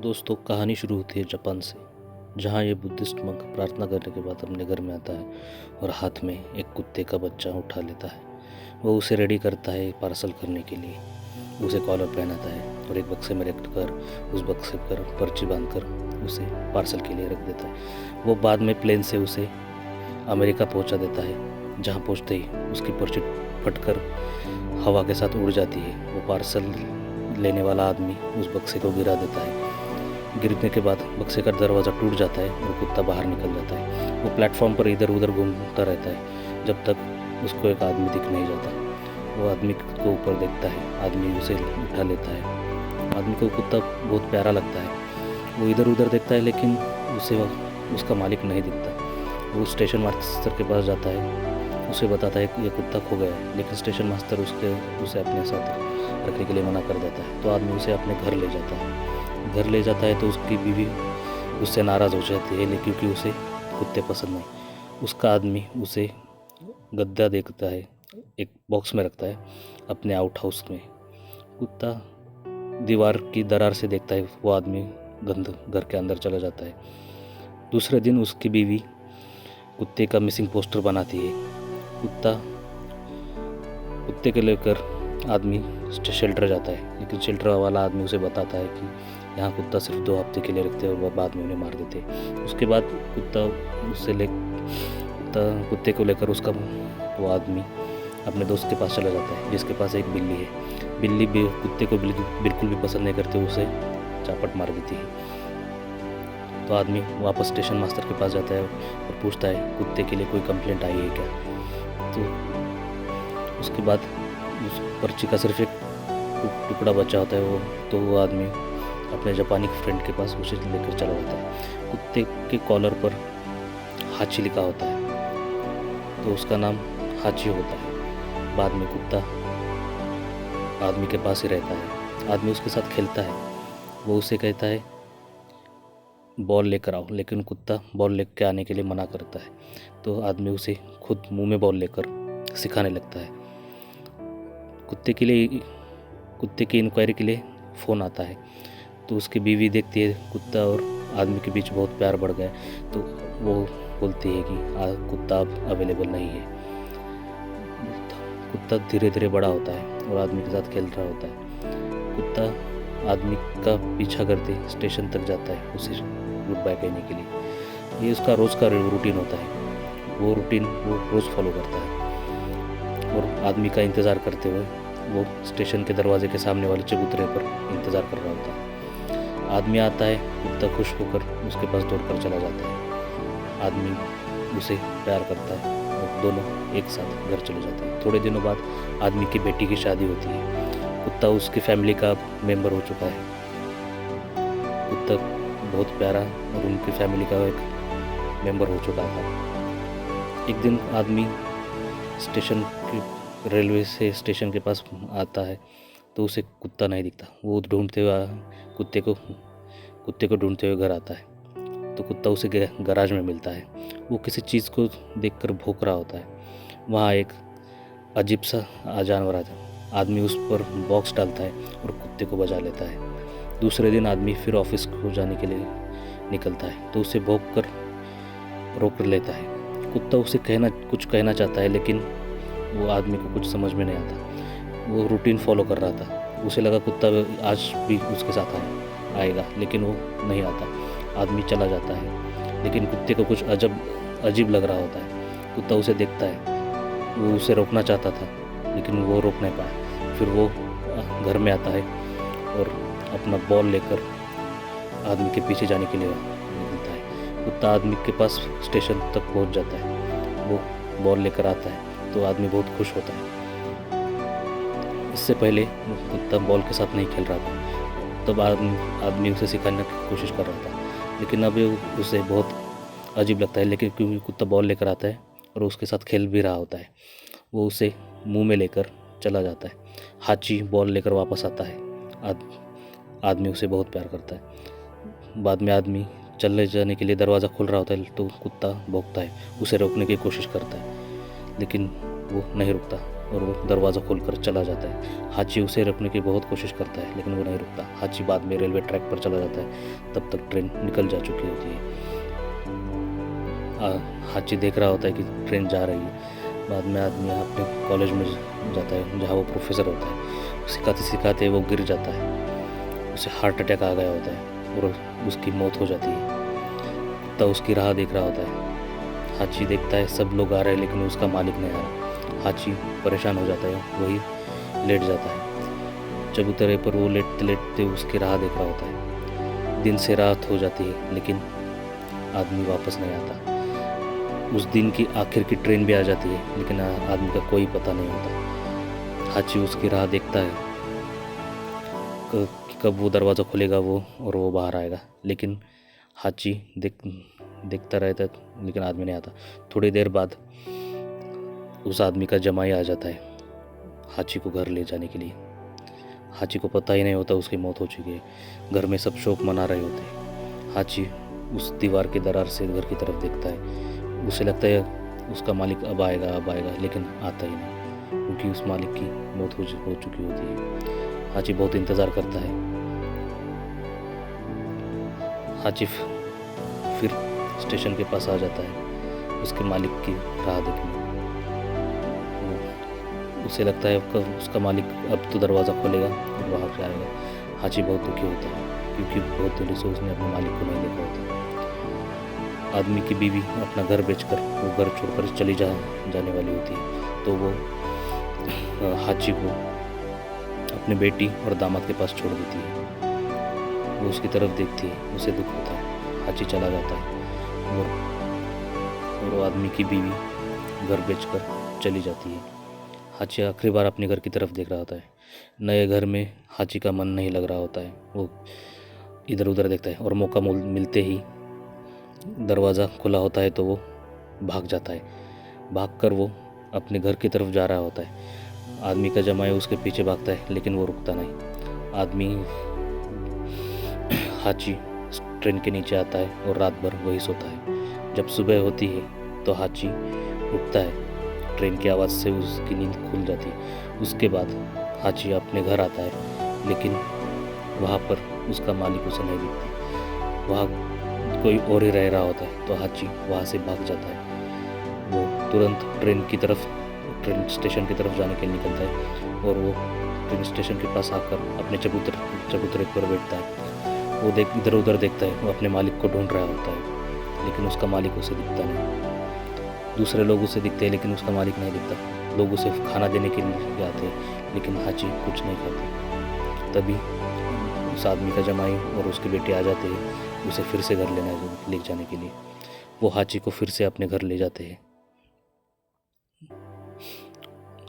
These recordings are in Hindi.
दोस्तों, कहानी शुरू होती है जापान से, जहाँ ये बुद्धिस्ट मंक प्रार्थना करने के बाद अपने घर में आता है और हाथ में एक कुत्ते का बच्चा उठा लेता है। वो उसे रेडी करता है पार्सल करने के लिए, उसे कॉलर पहनाता है और एक बक्से में रख कर उस बक्से पर पर्ची बांधकर उसे पार्सल के लिए रख देता है। वो बाद में प्लेन से उसे अमेरिका पहुंचा देता है, जहाँ पहुंचते ही उसकी पर्ची फटकर हवा के साथ उड़ जाती है। वो पार्सल लेने वाला आदमी उस बक्से को गिरा देता है। गिरने के बाद बक्से का दरवाज़ा टूट जाता है और कुत्ता बाहर निकल जाता है। वो प्लेटफॉर्म पर इधर उधर घूमता रहता है जब तक उसको एक आदमी दिख नहीं जाता। वो आदमी को ऊपर देखता है, आदमी उसे उठा लेता है। आदमी को कुत्ता बहुत प्यारा लगता है। वो इधर उधर देखता है लेकिन उसे उसका मालिक नहीं दिखता। वो स्टेशन मास्टर के पास जाता है, उसे बताता है कि ये कुत्ता खो गया है, लेकिन स्टेशन मास्टर उसे अपने साथ रखने के लिए मना कर देता है। तो आदमी उसे अपने घर ले जाता है। घर ले जाता है तो उसकी बीवी उससे नाराज़ हो जाती है, लेकिन क्योंकि उसे कुत्ते पसंद नहीं। उसका आदमी उसे गद्दा देखता है, एक बॉक्स में रखता है अपने आउट हाउस में। कुत्ता दीवार की दरार से देखता है, वो आदमी गंद घर के अंदर चला जाता है। दूसरे दिन उसकी बीवी कुत्ते का मिसिंग पोस्टर बनाती है। कुत्ते को लेकर आदमी शेल्टर जाता है, लेकिन शेल्टर वाला आदमी उसे बताता है कि यहाँ कुत्ता सिर्फ 2 हफ्ते के लिए रखते हैं और बाद में उन्हें मार देते हैं। उसके बाद कुत्ते को लेकर वो आदमी अपने दोस्त के पास चला जाता है, जिसके पास एक बिल्ली है। बिल्ली भी कुत्ते को बिल्कुल भी पसंद नहीं करते, उसे चापट मार देती है। तो आदमी वापस स्टेशन मास्टर के पास जाता है और पूछता है कुत्ते के लिए कोई कंप्लेंट आई है क्या। तो उसके बाद उस पर्ची का सिर्फ एक टुकड़ा बचा होता है। वो आदमी अपने जापानी फ्रेंड के पास उसे लेकर चला जाता है। कुत्ते के कॉलर पर हाची लिखा होता है, तो उसका नाम हाची होता है। बाद में कुत्ता आदमी के पास ही रहता है। आदमी उसके साथ खेलता है। वो उसे कहता है बॉल लेकर आओ, लेकिन कुत्ता बॉल लेकर आने के लिए मना करता है। तो आदमी उसे खुद मुंह में बॉल लेकर सिखाने लगता है। कुत्ते की इंक्वायरी के लिए फ़ोन आता है, तो उसकी बीवी देखती है कुत्ता और आदमी के बीच बहुत प्यार बढ़ गया है। तो वो बोलती है कि कुत्ता अब अवेलेबल नहीं है। कुत्ता धीरे धीरे बड़ा होता है और आदमी के साथ खेल रहा होता है। कुत्ता आदमी का पीछा करते स्टेशन तक जाता है उसे गुड बाय कहने के लिए। ये उसका रोज़ का रूटीन होता है। वो रूटीन वो रोज़ फॉलो करता है और आदमी का इंतज़ार करते हुए वो स्टेशन के दरवाजे के सामने वाले चबूतरे पर इंतज़ार कर रहा होता है। आदमी आता है, कुत्ता खुश होकर उसके पास दौड़कर चला जाता है। आदमी उसे प्यार करता है और दोनों एक साथ घर चले जाते हैं। थोड़े दिनों बाद आदमी की बेटी की शादी होती है। कुत्ता उसकी फैमिली का मेंबर हो चुका है। कुत्ता बहुत प्यारा और उनकी फैमिली का एक मेंबर हो चुका था। एक दिन आदमी रेलवे से स्टेशन के पास आता है, तो उसे कुत्ता नहीं दिखता। वो कुत्ते को ढूंढते हुए घर आता है। तो कुत्ता उसे गैराज में मिलता है। वो किसी चीज़ को देखकर भौंक रहा होता है। वहाँ एक अजीब सा जानवर आता है। आदमी उस पर बॉक्स डालता है और कुत्ते को बजा लेता है। दूसरे दिन आदमी फिर ऑफिस को जाने के लिए निकलता है, तो उसे भौंक कर रोक लेता है। कुत्ता उसे कुछ कहना चाहता है, लेकिन वो आदमी को कुछ समझ में नहीं आता। वो रूटीन फॉलो कर रहा था। उसे लगा कुत्ता आज भी उसके साथ आएगा, लेकिन वो नहीं आता। आदमी चला जाता है, लेकिन कुत्ते को कुछ अजीब लग रहा होता है। कुत्ता उसे देखता है। वो उसे रोकना चाहता था, लेकिन वो रोक नहीं पाया। फिर वो घर में आता है और अपना बॉल लेकर आदमी के पीछे जाने के लिए निकलता है। कुत्ता आदमी के पास स्टेशन तक पहुंच जाता है। वो बॉल लेकर आता है, तो आदमी बहुत खुश होता है। इससे पहले कुत्ता बॉल के साथ नहीं खेल रहा था, तब आदमी उसे सिखाने की कोशिश कर रहा था, लेकिन अभी उसे बहुत अजीब लगता है। लेकिन क्योंकि कुत्ता बॉल लेकर आता है और उसके साथ खेल भी रहा होता है, वो उसे मुंह में लेकर चला जाता है। हाची बॉल लेकर वापस आता है। आदमी उसे बहुत प्यार करता है। बाद में आदमी चलने जाने के लिए दरवाज़ा खोल रहा होता है, तो कुत्ता भौंकता है, उसे रोकने की कोशिश करता है, लेकिन वो नहीं रुकता और वो दरवाज़ा खोलकर चला जाता है। हाची उसे रोकने की बहुत कोशिश करता है लेकिन वो नहीं रुकता। हाची बाद में रेलवे ट्रैक पर चला जाता है, तब तक ट्रेन निकल जा चुकी होती है। हाची देख रहा होता है कि ट्रेन जा रही है। बाद में आदमी अपने कॉलेज में जाता है जहाँ वो प्रोफेसर होता है। सिखाते सिखाते वो गिर जाता है, उसे हार्ट अटैक आ गया होता है और उसकी मौत हो जाती है। कुत्ता उसकी राह देख रहा होता है। हाची देखता है सब लोग आ रहे हैं लेकिन उसका मालिक नहीं आ रहा। हाची परेशान हो जाता है, वही लेट जाता है। चबूतरे पर वो लेटते लेटते उसकी राह देख रहा होता है। दिन से रात हो जाती है लेकिन आदमी वापस नहीं आता। उस दिन की आखिर की ट्रेन भी आ जाती है लेकिन आदमी का कोई पता नहीं होता। हाची उसकी राह देखता है कि कब वो दरवाज़ा खुलेगा और वो बाहर आएगा, लेकिन हाची देखता रहता है लेकिन आदमी नहीं आता। थोड़ी देर बाद उस आदमी का जमाई आ जाता है हाची को घर ले जाने के लिए। हाची को पता ही नहीं होता उसकी मौत हो चुकी है। घर में सब शोक मना रहे होते हैं। हाची उस दीवार के दरार से घर की तरफ देखता है। उसे लगता है उसका मालिक अब आएगा, लेकिन आता ही नहीं क्योंकि उस मालिक की मौत हो चुकी होती है। हाची बहुत इंतज़ार करता है। हाची फिर स्टेशन के पास आ जाता है उसके मालिक की राह देखने। उसे लगता है उसका मालिक अब तो दरवाज़ा खोलेगा और बाहर से आएगा। हाची बहुत दुखी होता है क्योंकि बहुत दिनों से उसने अपने मालिक को नहीं देखा होता। आदमी की बीवी अपना घर बेचकर वो घर छोड़कर चली जाने वाली होती है, तो वो हाची को अपनी बेटी और दामाद के पास छोड़ देती है। वो उसकी तरफ देखती है, उसे दुख होता है। हाची चला जाता है और वो आदमी की बीवी घर बेचकर चली जाती है। हाची आखिरी बार अपने घर की तरफ देख रहा होता है। नए घर में हाची का मन नहीं लग रहा होता है। वो इधर उधर देखता है और मौका मिलते ही दरवाज़ा खुला होता है तो वो भाग जाता है। भागकर वो अपने घर की तरफ जा रहा होता है। आदमी का जमाई उसके पीछे भागता है लेकिन वो रुकता नहीं। आदमी हाची ट्रेन के नीचे आता है और रात भर वही सोता है। जब सुबह होती है तो हाची उठता है। ट्रेन की आवाज़ से उसकी नींद खुल जाती है। उसके बाद हाची अपने घर आता है लेकिन वहाँ पर उसका मालिक उसे नहीं दिखता। वहाँ कोई और ही रह रहा होता है तो हाची वहाँ से भाग जाता है। वो तुरंत ट्रेन स्टेशन की तरफ जाने के लिए निकलता है और वो ट्रेन स्टेशन के पास आकर अपने चबूतरे पर बैठता है। वो इधर उधर देखता है। वो अपने मालिक को ढूंढ रहा होता है लेकिन उसका मालिक उसे दिखता नहीं। दूसरे लोग उसे दिखते हैं लेकिन उसका मालिक नहीं दिखता। लोग उसे खाना देने के लिए आते हैं लेकिन हाची कुछ नहीं खाता। तभी उस आदमी का जमाई और उसकी बेटी आ जाते हैं उसे फिर से घर ले जाने के लिए। वो हाची को फिर से अपने घर ले जाते हैं।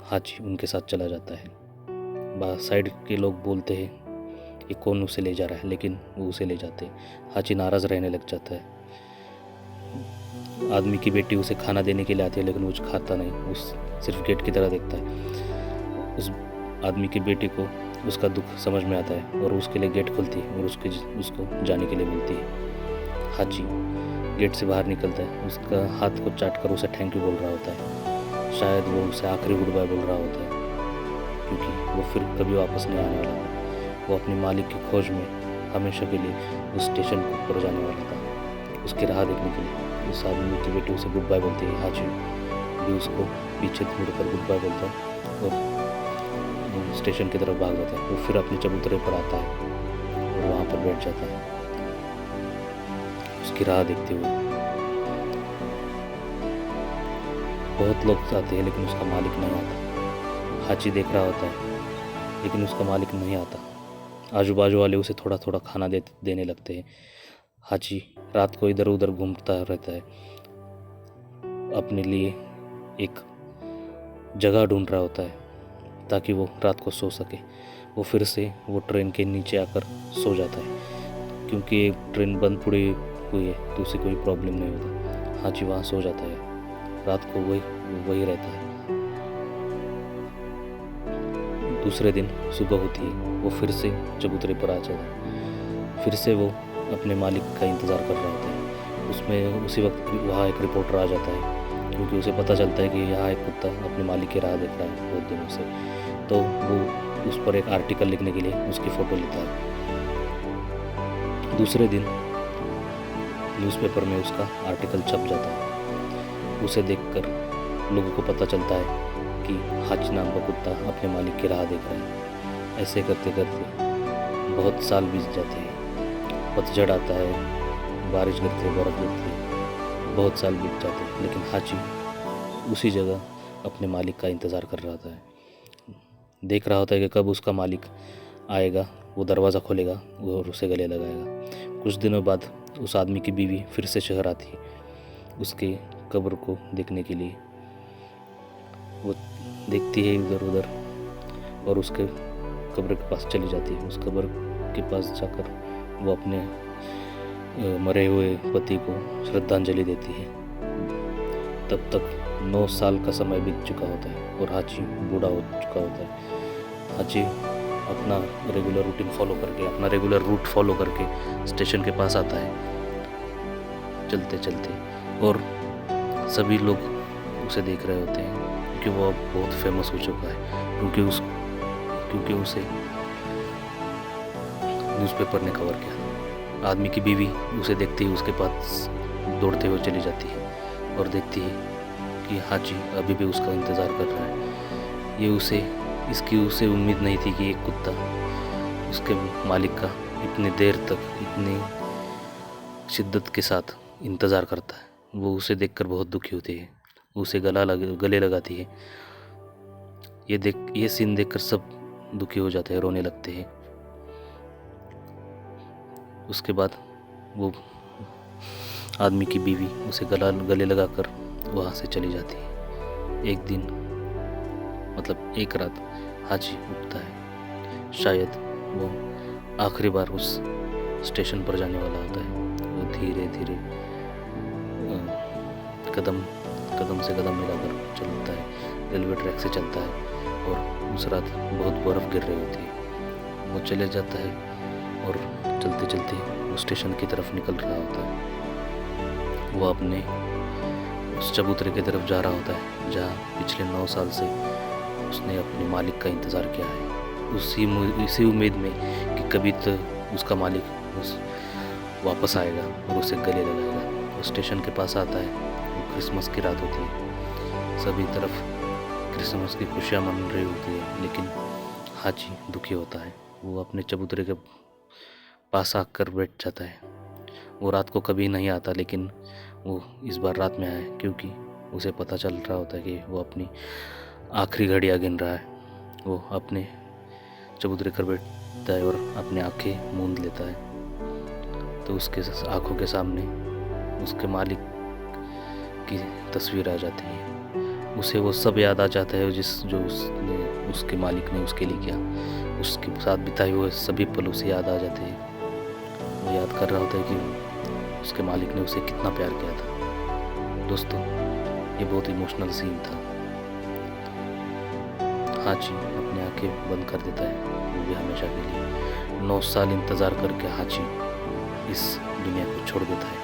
हाची उनके साथ चला जाता है। साइड के लोग बोलते हैं कि कौन उसे ले जा रहा है, लेकिन वो उसे ले जाते हैं। हाची नाराज़ रहने लग जाता है। आदमी की बेटी उसे खाना देने के लिए आती है लेकिन वो खाता नहीं, उस सिर्फ गेट की तरह देखता है। उस आदमी की बेटी को उसका दुख समझ में आता है और उसके लिए गेट खुलती है और उसको जाने के लिए बोलती है। हाची गेट से बाहर निकलता है। उसका हाथ को चाट कर उसे थैंक यू बोल रहा होता है। शायद वो उसे आखिरी गुड बाय बोल रहा होता है क्योंकि वो फिर कभी वापस नहीं आने वाला था। वो अपने मालिक की खोज में हमेशा के लिए उस स्टेशन पर जाने वाला था, उसकी राह देखने के लिए। उस आदमी की बेटी उसे गुड बाय बोलती है। हाची भी उसको पीछे मुड़कर गुड बाय बोलता है और स्टेशन की तरफ भाग जाता है। वो फिर अपने चबूतरे पर आता है और वहाँ पर बैठ जाता है उसकी राह देखते हुए। बहुत लोग आते हैं लेकिन उसका मालिक नहीं आता। हाची देख रहा होता है लेकिन उसका मालिक नहीं आता। आजू बाजू वाले उसे थोड़ा थोड़ा खाना देने लगते हैं। हाची रात को इधर उधर घूमता रहता है, अपने लिए एक जगह ढूंढ रहा होता है ताकि वो रात को सो सके। वो फिर से वो ट्रेन के नीचे आकर सो जाता है क्योंकि ट्रेन बंद पड़ी हुई है तो उसे कोई प्रॉब्लम नहीं होता। हाची वहाँ सो जाता है। रात को वही रहता है। दूसरे दिन सुबह होती है, वो फिर से चबूतरे पर आ जाता है। फिर से वो अपने मालिक का इंतज़ार कर रहा होता है। उसी वक्त वहाँ एक रिपोर्टर आ जाता है क्योंकि उसे पता चलता है कि यहाँ एक कुत्ता अपने मालिक की राह देख रहा है बहुत दिनों से। तो वो उस पर एक आर्टिकल लिखने के लिए उसकी फ़ोटो लेता है। दूसरे दिन न्यूज़पेपर में उसका आर्टिकल छप जाता है। उसे देखकर लोगों को पता चलता है कि हाची नाम का कुत्ता अपने मालिक की राह देख रहा है। ऐसे करते करते बहुत साल बीत जाते हैं। पतझड़ आता है, बारिश गिरती है, बर्फ़ गिरती है, बहुत साल बीत जाते हैं, लेकिन हाची उसी जगह अपने मालिक का इंतज़ार कर रहा होता है। देख रहा होता है कि कब उसका मालिक आएगा, वो दरवाज़ा खोलेगा और उसे गले लगाएगा। कुछ दिनों बाद उस आदमी की बीवी फिर से शहर आती है उसके कब्र को देखने के लिए। वो देखती है इधर उधर और उसके कब्र के पास चली जाती है। उस कब्र के पास जाकर वो अपने मरे हुए पति को श्रद्धांजलि देती है। तब तक 9 साल का समय बीत चुका होता है और हाची बूढ़ा हो चुका होता है। हाची अपना रेगुलर रूटीन फॉलो करके, अपना रेगुलर रूट फॉलो करके स्टेशन के पास आता है चलते चलते, और सभी लोग उसे देख रहे होते हैं क्योंकि वो अब बहुत फेमस हो चुका है। क्योंकि उसे न्यूज़पेपर ने कवर किया। आदमी की बीवी उसे देखते ही उसके पास दौड़ते हुए चली जाती है और देखती है कि हाची अभी भी उसका इंतज़ार कर रहा है। इसकी उसे उम्मीद नहीं थी कि एक कुत्ता उसके मालिक का इतनी देर तक इतनी शिद्दत के साथ इंतज़ार करता है। वो उसे देखकर बहुत दुखी होती है, उसे गले लगाती है। ये सीन देखकर सब दुखी हो जाते हैं, रोने लगते हैं। उसके बाद वो आदमी की बीवी उसे गले लगाकर वहाँ से चली जाती है। एक रात हाची उठता है। शायद वो आखिरी बार उस स्टेशन पर जाने वाला होता है। वो धीरे धीरे कदम से कदम मिलाकर चलता है, रेलवे ट्रैक से चलता है, और उस रात बहुत बर्फ़ गिर रही होती है। वो चले जाता है और चलते चलते वो स्टेशन की तरफ निकल रहा होता है। वो अपने उस चबूतरे की तरफ जा रहा होता है जहाँ पिछले 9 साल से उसने अपने मालिक का इंतज़ार किया है, इसी उम्मीद में कि कभी तो उसका मालिक वापस आएगा और उसे गले लगाएगा। वो स्टेशन के पास आता है। वो क्रिसमस की रात होती है, सभी तरफ क्रिसमस की खुशियाँ मन रही होती है, लेकिन हाची दुखी होता है। वो अपने चबूतरे के पास आकर बैठ जाता है। वो रात को कभी नहीं आता, लेकिन वो इस बार रात में आया क्योंकि उसे पता चल रहा होता है कि वो अपनी आखिरी घड़ियाँ गिन रहा है। वो अपने चबूतरे पर बैठता है और अपनी आंखें मूंद लेता है, तो उसके आंखों के सामने उसके मालिक की तस्वीर आ जाती है। उसे वो सब याद आ जाता है जो उसके मालिक ने उसके लिए किया। उसके साथ बिताए हुए सभी पल उसे याद आ जाते हैं। वो याद कर रहा होता है कि उसके मालिक ने उसे कितना प्यार किया था। दोस्तों, ये बहुत इमोशनल सीन था। हाची अपनी आंखें बंद कर देता है, वो भी हमेशा के लिए। 9 साल इंतज़ार करके हाची इस दुनिया को छोड़ देता है।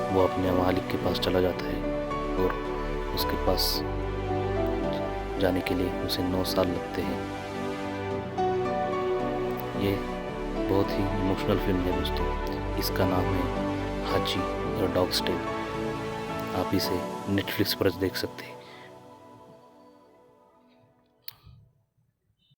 वो अपने मालिक के पास चला जाता है और उसके पास जाने के लिए उसे 9 साल लगते हैं। ये बहुत ही इमोशनल फिल्म है दोस्तों। इसका नाम है हाची द डॉग्स टेल। आप इसे नेटफ्लिक्स पर देख सकते हैं।